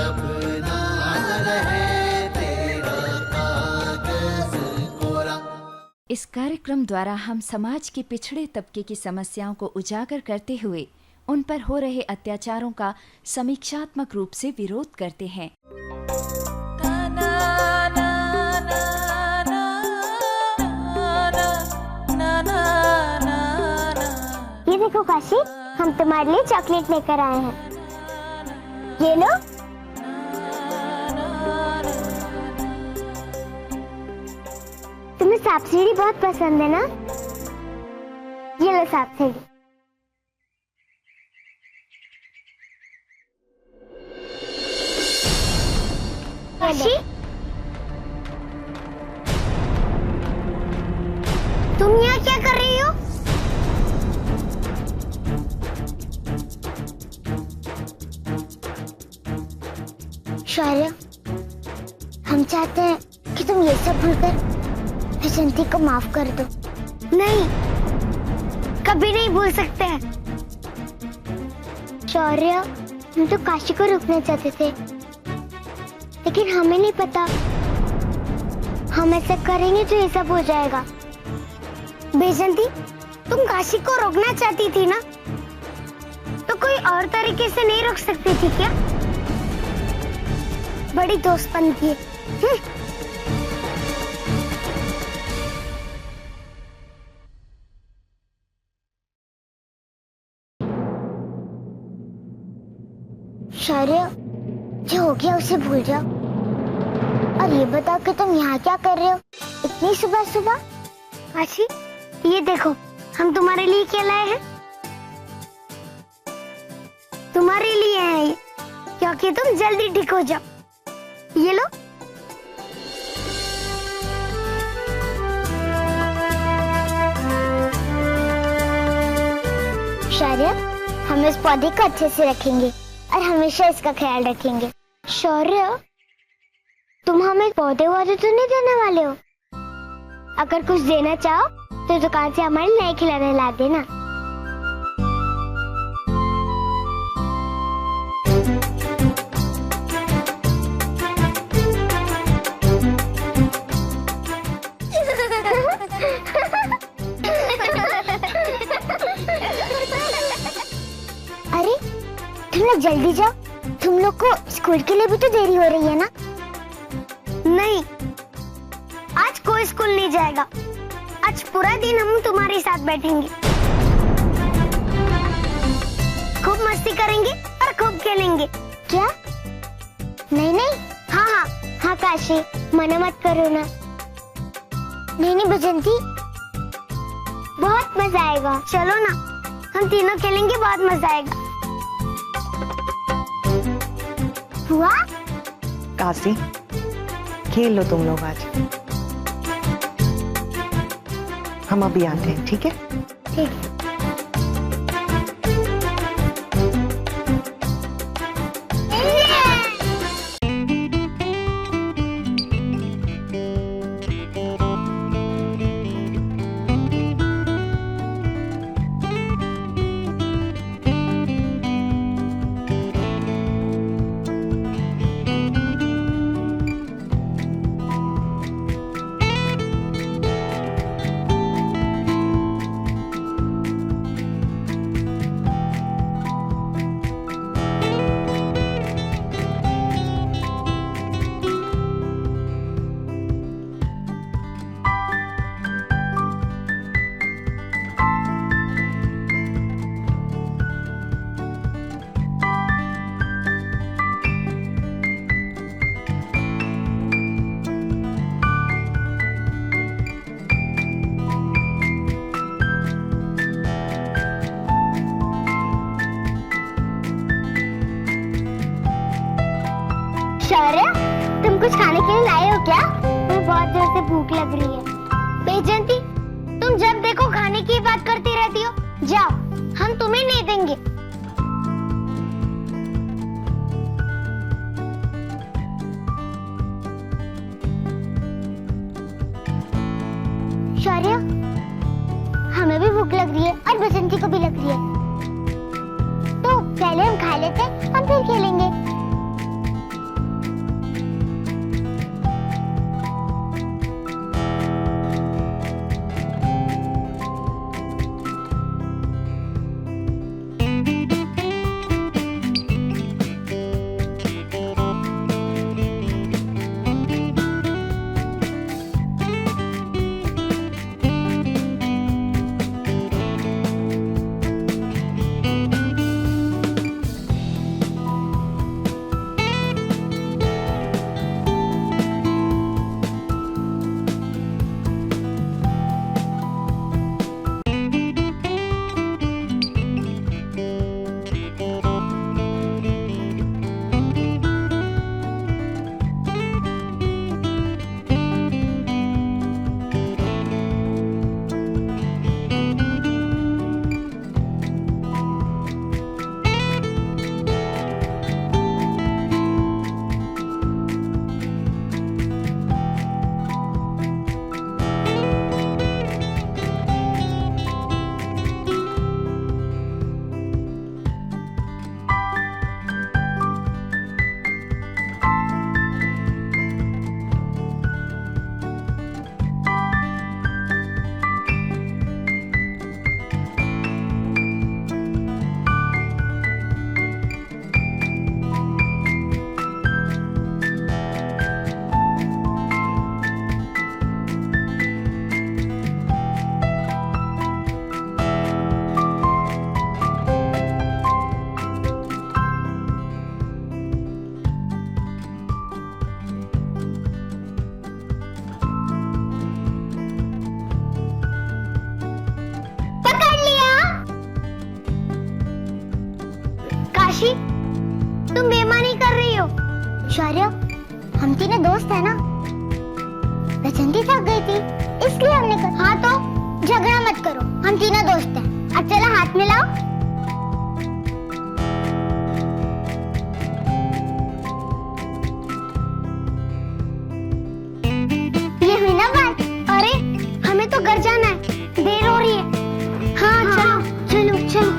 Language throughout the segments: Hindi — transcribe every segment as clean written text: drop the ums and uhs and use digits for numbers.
अपना रहे तेरा कागज कोरा। इस कार्यक्रम द्वारा हम समाज के पिछड़े तबके की समस्याओं को उजागर करते हुए उन पर हो रहे अत्याचारों का समीक्षात्मक रूप से विरोध करते हैं। ये देखो काशी, हम तुम्हारे लिए चॉकलेट लेकर आए हैं। ये लो। तुम्हें सांप सीढ़ी बहुत पसंद है ना? ये लो सांप सीढ़ी। काशी, तुम यहाँ क्या कर रही हो? शौर्य, हम चाहते हैं कि तुम ये सब भूलकर वैजयंती को माफ कर दो। नहीं, कभी नहीं भूल सकते हैं। शौर्य, हम तो काशी को रोकना चाहते थे, लेकिन हमें नहीं पता हम ऐसा करेंगे तो ये सब हो जाएगा। वैजयंती, तुम काशी को रोकना चाहती थी ना, तो कोई और तरीके से नहीं रोक सकती थी क्या? बड़ी दोस्तपन की। शौर्य, जो हो गया उसे भूल जाओ और ये बताओ कि तुम यहाँ क्या कर रहे हो इतनी सुबह सुबह? काशी, ये देखो, हम तुम्हारे लिए क्या लाए हैं। तुम्हारे लिए है ये, क्योंकि तुम जल्दी ठीक हो जाओ। ये लो। शौर्य, हम इस पौधे को अच्छे से रखेंगे और हमेशा इसका ख्याल रखेंगे। शौर्य, तुम हमें पौधे वौधे तो नहीं देने वाले हो? अगर कुछ देना चाहो तो दुकान से हमारे नए खिलौने ला देना। अरे, तुम लोग जल्दी जाओ, तुम लोग को स्कूल के लिए भी तो देरी हो रही है ना? नहीं, आज कोई स्कूल नहीं जाएगा। आज पूरा दिन हम तुम्हारे साथ बैठेंगे, खूब मस्ती करेंगे और खूब खेलेंगे। क्या? नहीं नहीं, हाँ हाँ हाँ काशी, मना मत करो ना। नहीं नहीं वैजयंती, बहुत मजा आएगा। चलो ना, हम तीनों खेलेंगे, बहुत मजा आएगा। हुआ? काशी, खेल लो तुम लोग आज। हम अभी आते हैं, ठीक है? ठीक है। शौर्य, तुम कुछ खाने के लिए लाए हो क्या? मुझे बहुत जोर से भूख लग रही है। वैजयंती, तुम जब देखो खाने की बात करती रहती हो। जाओ, हम तुम्हें नहीं देंगे। शौर्य, हमें भी भूख लग रही है और वैजयंती को भी लग रही है, तो पहले हम खा लेते हैं और फिर खेलेंगे। शौर्य, हम तीनों दोस्त है ना। बसंती थक गई थी इसलिए हमने कहा। हाँ तो झगड़ा मत करो, हम तीनों दोस्त हैं। अब चलो हाथ मिलाओ। ये हुई ना बात। अरे हमें तो घर जाना है, देर हो रही है। हाँ चलो चलो चलो।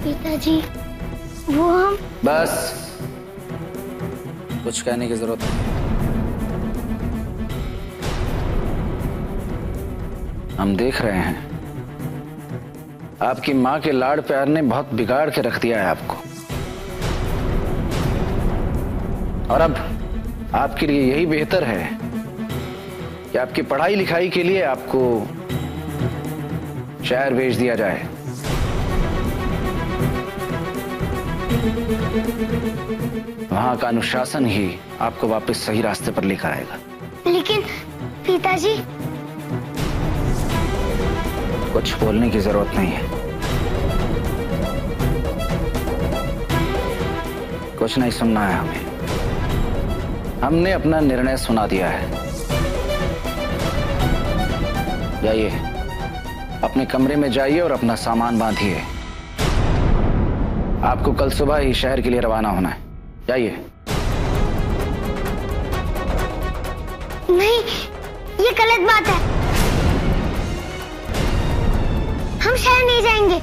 पिताजी, वो हम। बस, कुछ कहने की जरूरत नहीं। हम देख रहे हैं आपकी माँ के लाड़ प्यार ने बहुत बिगाड़ के रख दिया है आपको, और अब आपके लिए यही बेहतर है कि आपकी पढ़ाई लिखाई के लिए आपको शहर भेज दिया जाए। वहां का अनुशासन ही आपको वापस सही रास्ते पर लेकर आएगा। लेकिन पिताजी। कुछ बोलने की जरूरत नहीं है। कुछ नहीं सुनना है हमें। हमने अपना निर्णय सुना दिया है। जाइए, अपने कमरे में जाइए और अपना सामान बांधिए। आपको कल सुबह ही शहर के लिए रवाना होना है। जाइए। नहीं, ये गलत बात है। हम शहर नहीं जाएंगे।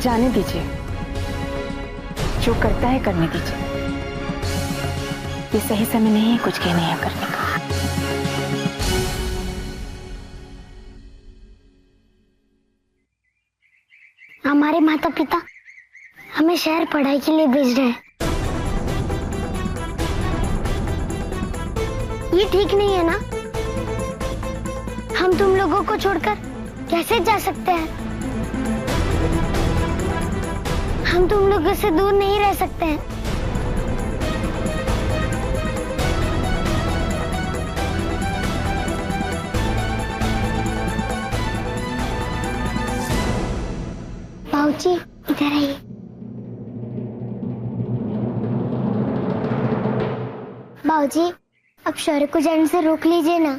जाने दीजिए, जो करता है करने दीजिए। ये सही समय नहीं है कुछ कहने या करने का। हमारे माता पिता हमें शहर पढ़ाई के लिए भेज रहे हैं। ये ठीक नहीं है ना। हम तुम लोगों को छोड़कर कैसे जा सकते हैं। हम तुम लोगों से दूर नहीं रह सकते हैं। बाबूजी, इधर आइए। बाबूजी, अब शौर्य को जाने से रोक लीजिए ना।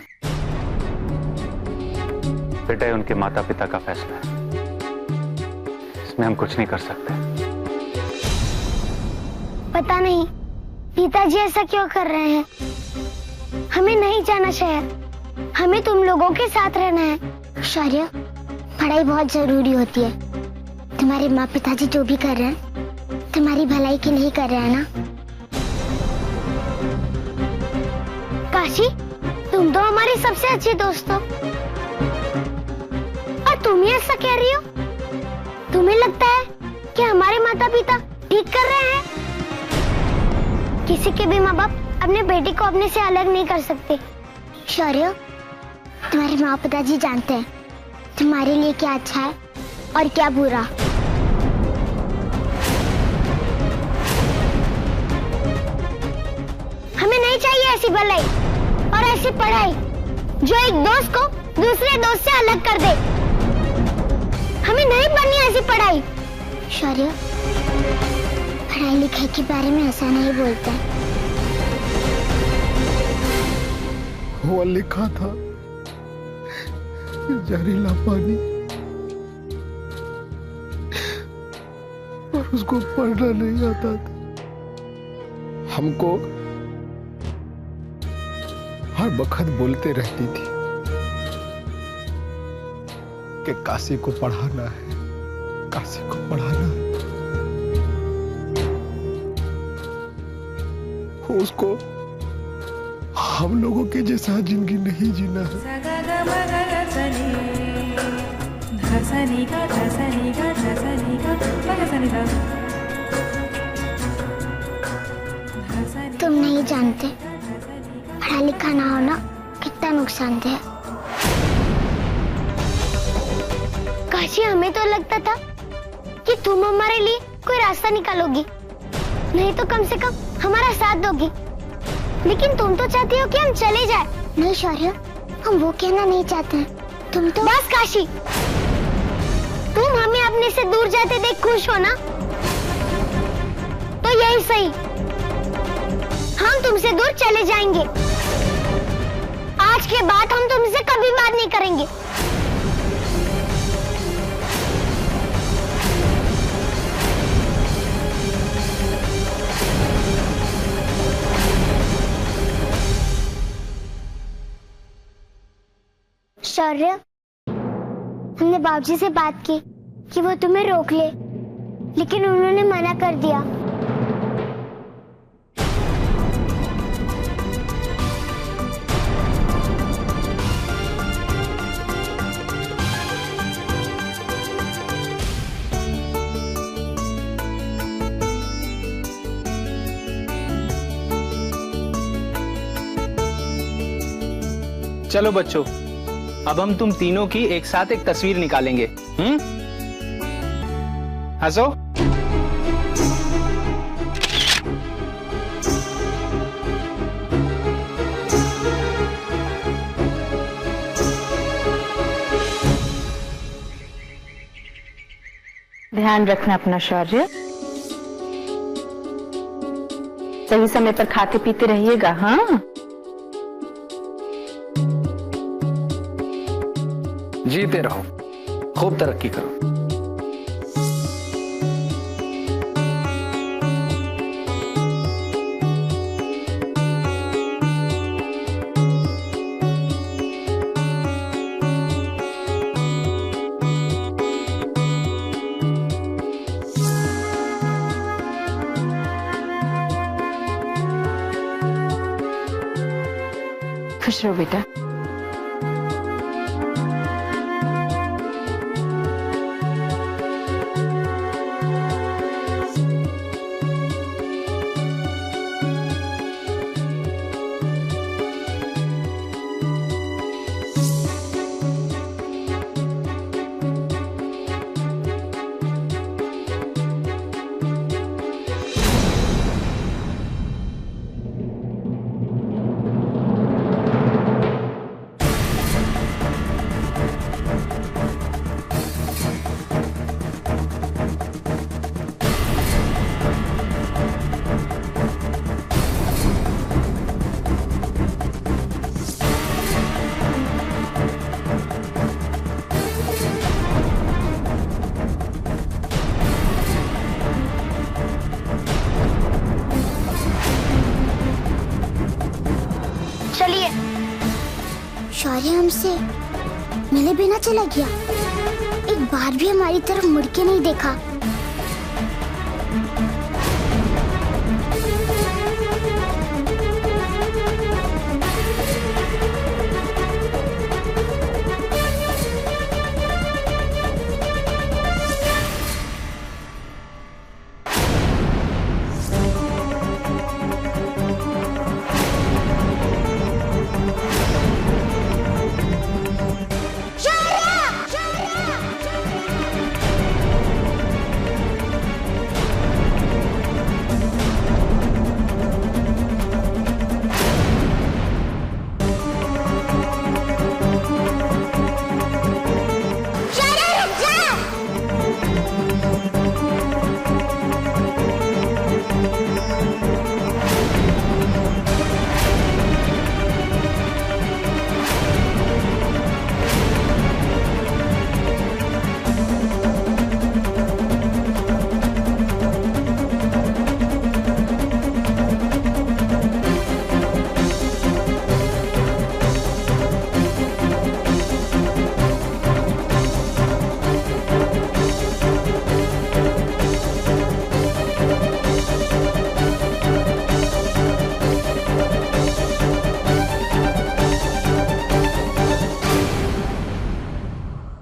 बेटा, ये उनके माता पिता का फैसला है, इसमें हम कुछ नहीं कर सकते। पता नहीं पिताजी ऐसा क्यों कर रहे हैं। हमें नहीं जाना शहर, हमें तुम लोगों के साथ रहना है। शौर्य, पढ़ाई बहुत जरूरी होती है। तुम्हारे माँ पिताजी जो भी कर रहे हैं तुम्हारी भलाई के लिए कर रहे हैं ना। काशी, तुम तो हमारी सबसे अच्छी दोस्त हो और तुम ही ऐसा कह रही हो। तुम्हें लगता है कि हमारे माता पिता ठीक कर रहे हैं? किसी के भी माँ बाप अपने बेटे को अपने से अलग नहीं कर सकते। शौर्य, तुम्हारे माँ पिताजी जानते हैं तुम्हारे लिए क्या अच्छा है और क्या बुरा। ऐसी भलाई और ऐसी पढ़ाई जो एक दोस्त को दूसरे दोस्त से अलग कर दे। हमें नहीं पढ़नी ऐसी पढ़ाई। शौर्य, पढ़ाई लिखाई के बारे में ऐसा नहीं बोलते। वो लिखा था जहरीला पानी, और उसको पढ़ना नहीं आता था। हमको हर वक्त बोलते रहती थी कि काशी को पढ़ाना है, काशी को पढ़ाना है। उसको हम लोगों के जैसा जिंदगी नहीं जीना है। तुम नहीं जानते पढ़ा लिखा ना होना कितना नुकसानदेह है। काशी, हमें तो लगता था कि तुम हमारे लिए कोई रास्ता निकालोगी, नहीं तो कम से कम हमारा साथ दोगी। लेकिन तुम तो चाहती हो कि हम चले जाए। नहीं शौर्य, हम वो कहना नहीं चाहते हैं। तुम तो बस काशी, तुम हमें अपने से दूर जाते देख खुश हो ना, तो यही सही, हम तुमसे दूर चले जाएंगे। आज के बाद हम तुमसे कभी बात नहीं करेंगे। शौर्य, हमने बाबूजी से बात की कि वो तुम्हें रोक ले, लेकिन उन्होंने मना कर दिया। चलो बच्चों, अब हम तुम तीनों की एक साथ एक तस्वीर निकालेंगे। हंसो। ध्यान रखना अपना शौर्य, सही समय पर खाते पीते रहिएगा। हाँ, जीते रहो, खूब तरक्की करो। खुश रहो बेटा। शौर्य हमसे मिले बिना चला गया, एक बार भी हमारी तरफ मुड़ के नहीं देखा।